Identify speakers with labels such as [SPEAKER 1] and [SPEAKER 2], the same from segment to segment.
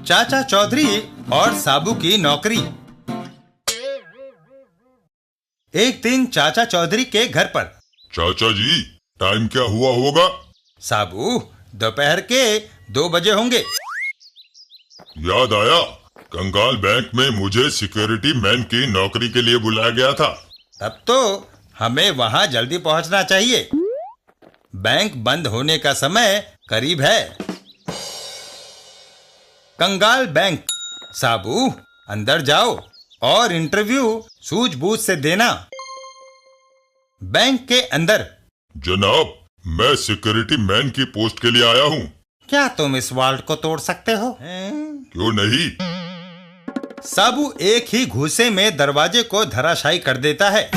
[SPEAKER 1] चाचा चौधरी और साबू की नौकरी। एक दिन चाचा चौधरी के घर पर।
[SPEAKER 2] चाचा जी, टाइम क्या हुआ होगा?
[SPEAKER 1] साबू, दोपहर के 2 बजे होंगे।
[SPEAKER 2] याद आया, कंगाल बैंक में मुझे सिक्योरिटी मैन की नौकरी के लिए बुलाया गया था।
[SPEAKER 1] तब तो हमें वहां जल्दी पहुंचना चाहिए। बैंक बंद होने का समय करीब है। कंगाल बैंक। साबू, अंदर जाओ और इंटरव्यू सूझबूझ से देना। बैंक के अंदर।
[SPEAKER 2] जनाब, मैं सिक्योरिटी मैन की पोस्ट के लिए आया हूँ।
[SPEAKER 1] क्या तुम इस वाल्ट को तोड़ सकते हो?
[SPEAKER 2] क्यों नहीं?
[SPEAKER 1] साबू एक ही घूसे में दरवाजे को धराशायी कर देता है।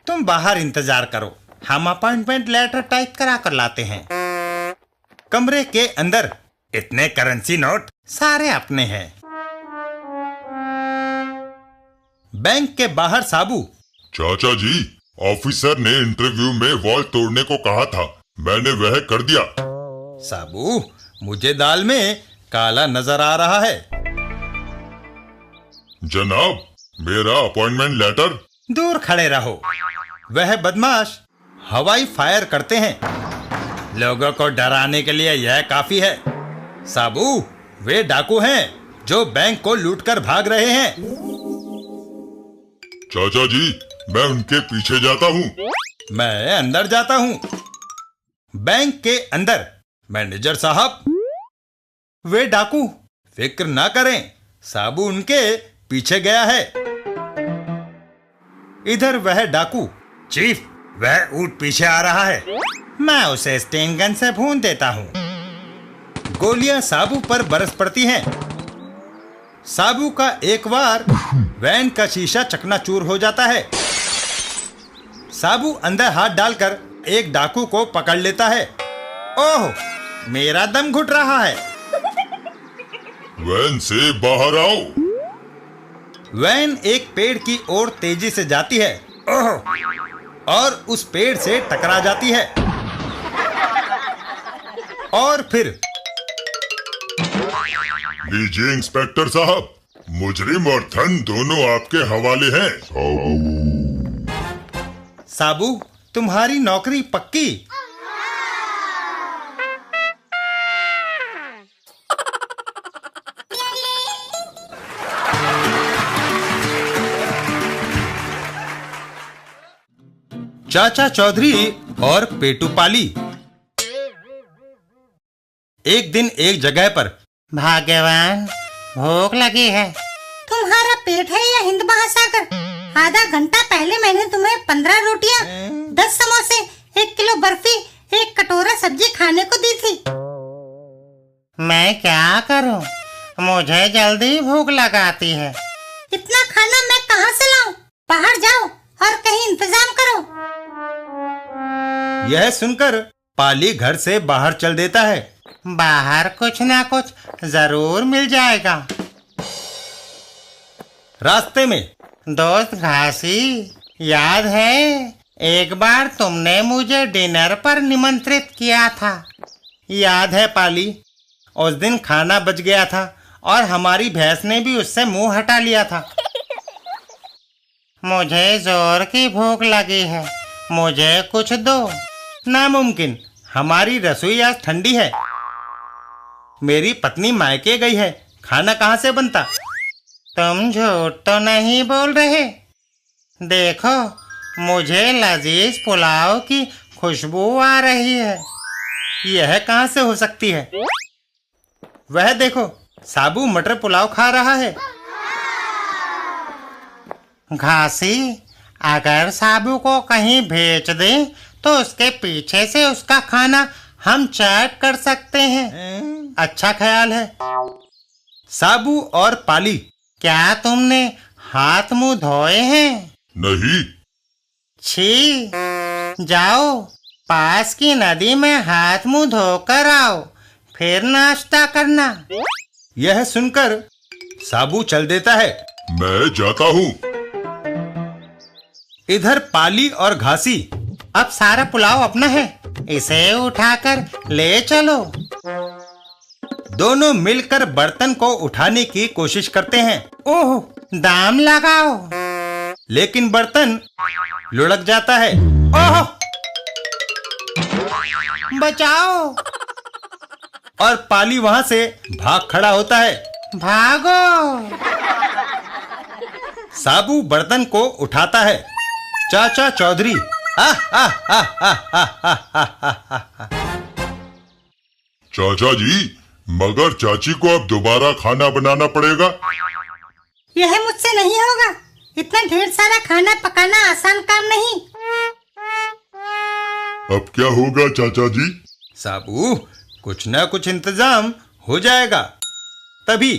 [SPEAKER 1] तुम बाहर इंतजार करो, हम अपॉइंटमेंट लेटर टाइप करा कर लाते हैं। कमरे के अंदर। इतने करेंसी नोट सारे अपने हैं। बैंक के बाहर साबू।
[SPEAKER 2] चाचा जी, ऑफिसर ने इंटरव्यू में वॉल तोड़ने को कहा था, मैंने वह कर दिया।
[SPEAKER 1] साबू, मुझे दाल में काला नजर आ रहा है।
[SPEAKER 2] जनाब, मेरा अपॉइंटमेंट लेटर।
[SPEAKER 1] दूर खड़े रहो। वह बदमाश हवाई फायर करते हैं। लोगों को डराने के लिए यह काफी है। साबू, वे डाकू हैं जो बैंक को लूटकर भाग रहे हैं।
[SPEAKER 2] चाचा जी, मैं उनके पीछे जाता हूँ।
[SPEAKER 1] मैं अंदर जाता हूँ। बैंक के अंदर। मैनेजर साहब, वे डाकू फिक्र ना करें, साबू उनके पीछे गया है। इधर वह डाकू। चीफ, वह ऊंट पीछे आ रहा है, मैं उसे स्टेन गन से भून देता हूँ। गोलियां साबू पर बरस पड़ती हैं। साबू का एक बार वैन का शीशा चकनाचूर हो जाता है। साबू अंदर हाथ डालकर एक डाकू को पकड़ लेता है। ओह, मेरा दम घुट रहा है।
[SPEAKER 2] वैन से बाहर आओ।
[SPEAKER 1] वैन एक पेड़ की ओर तेजी से जाती है। ओह, और उस पेड़ से टकरा जाती है। और फिर।
[SPEAKER 2] लीजिए इंस्पेक्टर साहब, मुजरिम और धन दोनों आपके हवाले हैं।
[SPEAKER 1] साबू, तुम्हारी नौकरी पक्की। चाचा चौधरी और पेटू पाली। एक दिन एक जगह पर।
[SPEAKER 3] भाग्यवान, भूख लगी है। तुम्हारा पेट है या हिंद महासागर? आधा घंटा पहले मैंने तुम्हें 15 रोटियां, 10 समोसे, 1 किलो बर्फी, 1 कटोरा सब्जी खाने को दी थी। मैं क्या करूं? मुझे जल्दी भूख लगाती है। इतना खाना मैं कहां से लाऊं? बाहर जाओ और कहीं इंतजाम करो।
[SPEAKER 1] यह सुनकर पाली घर से बाहर चल देता है।
[SPEAKER 3] बाहर कुछ ना कुछ जरूर मिल जाएगा।
[SPEAKER 1] रास्ते में।
[SPEAKER 3] दोस्त घासी, याद है एक बार तुमने मुझे डिनर पर निमंत्रित किया था?
[SPEAKER 1] याद है पाली, उस दिन खाना बच गया था और हमारी भैंस ने भी उससे मुंह हटा लिया था।
[SPEAKER 3] मुझे जोर की भूख लगी है, मुझे कुछ दो।
[SPEAKER 1] नामुमकिन, हमारी रसोई आज ठंडी है। मेरी पत्नी मायके गई है, खाना कहाँ से बनता?
[SPEAKER 3] तुम झूठ तो नहीं बोल रहे? देखो, मुझे लजीज पुलाव की खुशबू आ रही है।
[SPEAKER 1] यह कहाँ से हो सकती है? वह देखो, साबू मटर पुलाव खा रहा है।
[SPEAKER 3] घासी, अगर साबू को कहीं भेज दे तो उसके पीछे से उसका खाना हम चैट कर सकते हैं।
[SPEAKER 1] अच्छा ख्याल है। साबू और पाली।
[SPEAKER 3] क्या तुमने हाथ मुंह धोए हैं?
[SPEAKER 2] नहीं।
[SPEAKER 3] छी, जाओ पास की नदी में हाथ मुंह धोकर आओ, फिर नाश्ता करना।
[SPEAKER 1] यह सुनकर साबू चल देता है।
[SPEAKER 2] मैं जाता हूँ।
[SPEAKER 1] इधर पाली और घासी।
[SPEAKER 3] अब सारा पुलाव अपना है, इसे उठाकर ले चलो।
[SPEAKER 1] दोनों मिलकर बर्तन को उठाने की कोशिश करते हैं। ओह, दाम लगाओ। लेकिन बर्तन लुढ़क जाता है। ओह, बचाओ। और पाली वहां से भाग खड़ा होता है। भागो। साबू बर्तन को उठाता है। चाचा चौधरी
[SPEAKER 2] चाचा जी, मगर चाची को अब दोबारा खाना बनाना पड़ेगा।
[SPEAKER 3] यह मुझसे नहीं होगा। इतना ढेर सारा खाना पकाना आसान काम नहीं।
[SPEAKER 2] अब क्या होगा चाचा जी?
[SPEAKER 1] साबू, कुछ न कुछ इंतजाम हो जाएगा। तभी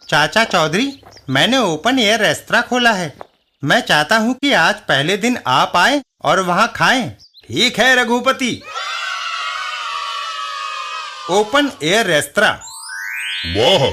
[SPEAKER 1] चाचा चौधरी, मैंने ओपन एयर रेस्तरां खोला है। मैं चाहता हूँ कि आज पहले दिन आप आए और वहाँ खाएं। ठीक है रघुपति। Open air restaurant.
[SPEAKER 2] वाह,